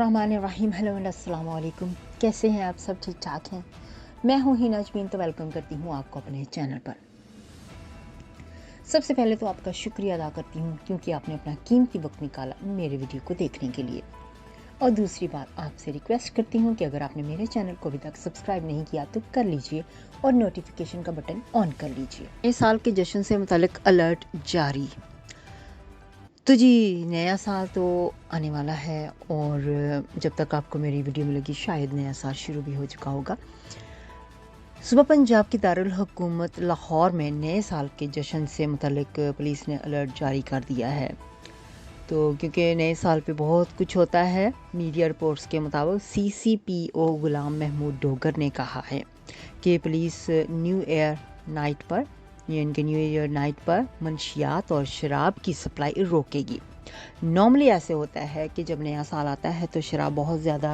बिस्मिल्लाहिर्रहमानिर्रहीम। Hello and अस्सलाम वालेकुम। कैसे हैं आप सब? ठीक ठाक हैं? मैं हूं हिना अजमीन, तो वेलकम करती हूं आपको अपने चैनल पर। सबसे पहले तो आपका शुक्रिया अदा करती हूं क्योंकि आपने अपना कीमती वक्त निकाला मेरे वीडियो को देखने के लिए। और दूसरी बात, आपसे रिक्वेस्ट करती हूं कि अगर आपने मेरे चैनल को अभी तक सब्सक्राइब नहीं किया तो कर लीजिए और नोटिफिकेशन का बटन ऑन कर लीजिए। इस साल के जश्न से मुतालिक अलर्ट जारी। तो जी, नया साल तो आने वाला है और जब तक आपको मेरी वीडियो मिलेगी शायद नया साल शुरू भी हो चुका होगा। सुबह पंजाब की दारुल हुकूमत लाहौर में नए साल के जश्न से मुतालिक पुलिस ने अलर्ट जारी कर दिया है। तो क्योंकि नए साल पे बहुत कुछ होता है, मीडिया रिपोर्ट्स के मुताबिक CCPO गुलाम महमूद डोगर ने कहा है कि पुलिस न्यू ईयर नाइट पर मंशियात और शराब की सप्लाई रोकेगी। नॉर्मली ऐसे होता है कि जब नया साल आता है तो शराब बहुत ज़्यादा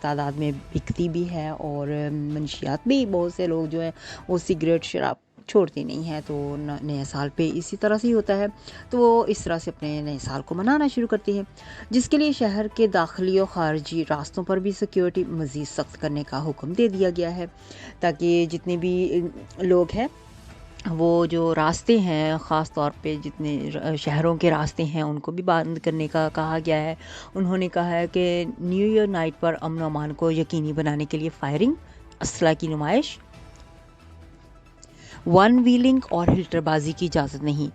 तादाद में बिकती भी है और मंशियात भी, बहुत से लोग जो है वो सिगरेट शराब छोड़ते नहीं है। तो नए साल पे इसी तरह से ही होता है, तो वो इस तरह से अपने नए साल को मनाना शुरू करते हैं, जिसके लिए शहर के दाखिली और ख़ारजी रास्तों पर भी सिक्योरिटी मज़ीद सख्त करने का हुक्म दे दिया गया है, ताकि जितने भी लोग हैं वो जो रास्ते हैं, ख़ास तौर पे जितने शहरों के रास्ते हैं उनको भी बंद करने का कहा गया है। उन्होंने कहा है कि न्यू ईयर नाइट पर अमन अमान को यकीनी बनाने के लिए फायरिंग, असला की नुमाइश, वन व्हीलिंग और हिल्टरबाजी की इजाज़त नहीं।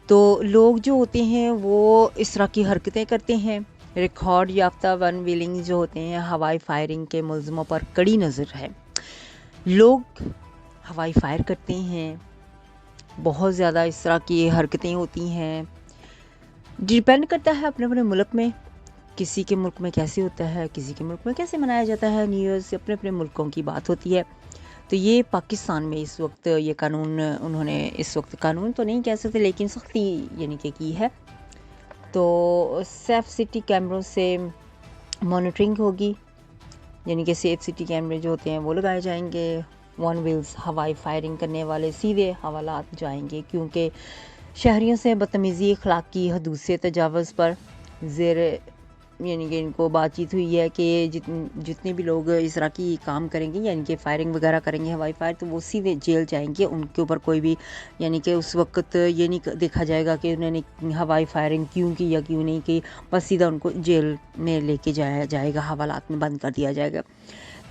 तो लोग जो होते हैं वो इस तरह की हरकतें करते हैं। रिकॉर्ड याफ्ता वन व्हीलिंग जो होते हैं, हवाई फायरिंग के मुलज़मों पर कड़ी नज़र है। लोग हवाई फायर करते हैं, बहुत ज़्यादा इस तरह की हरकतें होती हैं। डिपेंड करता है अपने अपने मुल्क में, किसी के मुल्क में कैसे होता है, किसी के मुल्क में कैसे मनाया जाता है न्यू ईयर, से अपने अपने मुल्कों की बात होती है। तो ये पाकिस्तान में इस वक्त ये कानून, उन्होंने इस वक्त कानून तो नहीं कह सकते लेकिन सख्ती यानी कि की है। तो सेफ सिटी कैमरों से मॉनिटरिंग होगी, यानी कि सेफ सिटी कैमरे जो होते हैं वो लगाए जाएंगे। वन व्हील्स हवाई फायरिंग करने वाले सीधे हवालात जाएंगे, क्योंकि शहरियों से बदतमीज़ी, अखलाकी हदूद से तजावज़ पर ज़ेर यानी कि इनको बातचीत हुई है कि जितने भी लोग इस तरह की काम करेंगे, यानी कि फायरिंग वगैरह करेंगे हवाई फायर, तो वो सीधे जेल जाएंगे। उनके ऊपर कोई भी यानी कि उस वक्त ये नहीं देखा जाएगा कि उन्होंने हवाई फायरिंग क्यों की या क्यों नहीं की, बस सीधा उनको जेल में लेके जाया जाएगा, हवालात में बंद कर दिया जाएगा।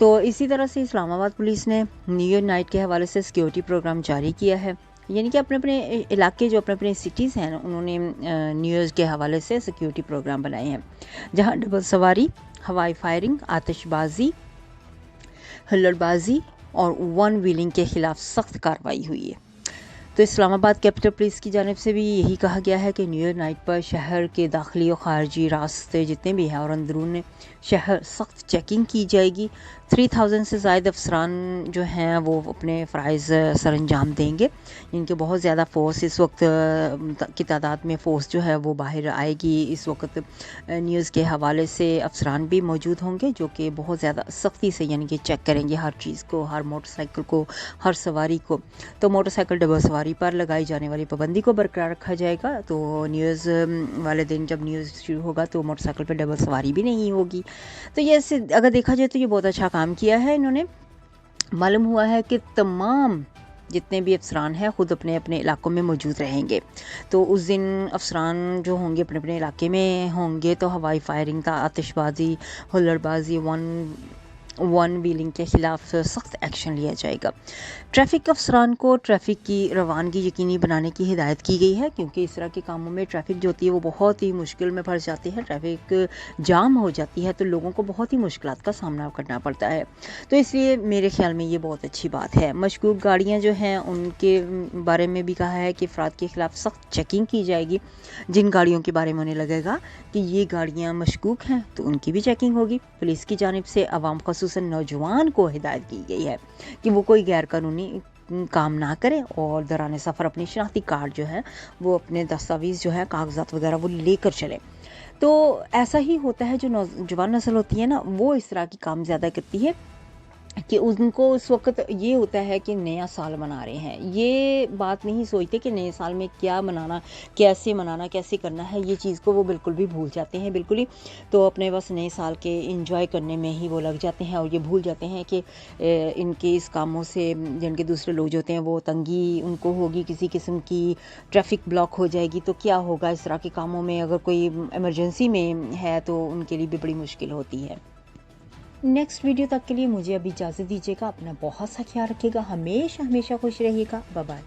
तो इसी तरह से इस्लामाबाद पुलिस ने न्यू ईयर नाइट के हवाले से सिक्योरिटी प्रोग्राम जारी किया है, यानी कि अपने अपने इलाके जो अपने अपने सिटीज़ हैं उन्होंने न्यू ईयर के हवाले से सिक्योरिटी प्रोग्राम बनाए हैं, जहां डबल सवारी, हवाई फायरिंग, आतिशबाजी, हुल्लड़बाजी और वन व्हीलिंग के खिलाफ सख्त कार्रवाई हुई है। तो इस्लामाबाद कैपिटल पुलिस की जानिब से भी यही कहा गया है कि न्यू ईयर नाइट पर शहर के दाखिली और ख़ारजी रास्ते जितने भी हैं और अंदरून शहर सख्त चेकिंग की जाएगी। 3000 से ज़ायद अफसरान जो हैं वो अपने फ़राइज़ सर अंजाम देंगे। इनके बहुत ज़्यादा फ़ोर्स इस वक्त की तादाद में फ़ोर्स जो है वो बाहर आएगी। इस वक्त न्यूज़ के हवाले से अफसरान भी मौजूद होंगे जो कि बहुत ज़्यादा सख्ती से यानी कि चेक करेंगे हर चीज़ को, हर मोटरसाइकिल को, हर सवारी को। तो मोटरसाइकिल डबल सवारी पर लगाई जाने वाली पाबंदी को बरकरार रखा जाएगा। तो न्यूज़ वाले दिन जब न्यूज़ शुरू होगा तो मोटरसाइकिल पर डबल सवारी भी नहीं होगी। तो ये अगर देखा जाए तो ये बहुत अच्छा काम किया है इन्होंने। मालूम हुआ है कि तमाम जितने भी अफसरान हैं ख़ुद अपने अपने इलाकों में मौजूद रहेंगे। तो उस दिन अफसरान जो होंगे अपने अपने इलाके में होंगे, तो हवाई फायरिंग, आतिशबाजी, हुल्लड़बाजी, वन व्हीलिंग के ख़िलाफ़ सख्त एक्शन लिया जाएगा। ट्रैफ़िक अफसरान को ट्रैफ़िक की रवानगी यकीनी बनाने की हिदायत की गई है, क्योंकि इस तरह के कामों में ट्रैफ़िक जो होती है वो बहुत ही मुश्किल में फंस जाती है। ट्रैफ़िक जाम हो जाती है तो लोगों को बहुत ही मुश्किलात का सामना करना पड़ता है। तो इसलिए मेरे ख़्याल में ये बहुत अच्छी बात है। मशकूक गाड़ियाँ जो हैं उनके बारे में भी कहा है कि अफराद के ख़िलाफ़ सख्त चेकिंग की जाएगी। जिन गाड़ियों के बारे में उन्हें लगेगा कि ये गाड़ियाँ मशकूक हैं तो उनकी भी चेकिंग होगी। पुलिस की जानिब से आवाम ख़ुसूसन नौजवान को हिदायत की गई है कि वो कोई गैर कानूनी काम ना करें और दौरान सफ़र अपनी शनाख्ती कार्ड जो है वो, अपने दस्तावेज़ जो है, कागजात वगैरह वो लेकर चलें। तो ऐसा ही होता है, जो नौजवान नस्ल होती है ना वो इस तरह की काम ज़्यादा करती है कि उनको उस वक़्त ये होता है कि नया साल मना रहे हैं। ये बात नहीं सोचते कि नए साल में क्या मनाना, कैसे करना है, ये चीज़ को वो बिल्कुल भी भूल जाते हैं, बिल्कुल ही। तो अपने बस नए साल के एन्जॉय करने में ही वो लग जाते हैं और ये भूल जाते हैं कि इनके इस कामों से जिनके दूसरे लोग जो होते हैं वो तंगी उनको होगी, किसी किस्म की ट्रैफ़िक ब्लॉक हो जाएगी, तो क्या होगा इस तरह के कामों में अगर कोई इमरजेंसी में है तो उनके लिए भी बड़ी मुश्किल होती है। नेक्स्ट वीडियो तक के लिए मुझे अभी इजाज़त दीजिएगा। अपना बहुत सा ख्याल रखिएगा। हमेशा खुश रहिएगा। Bye bye.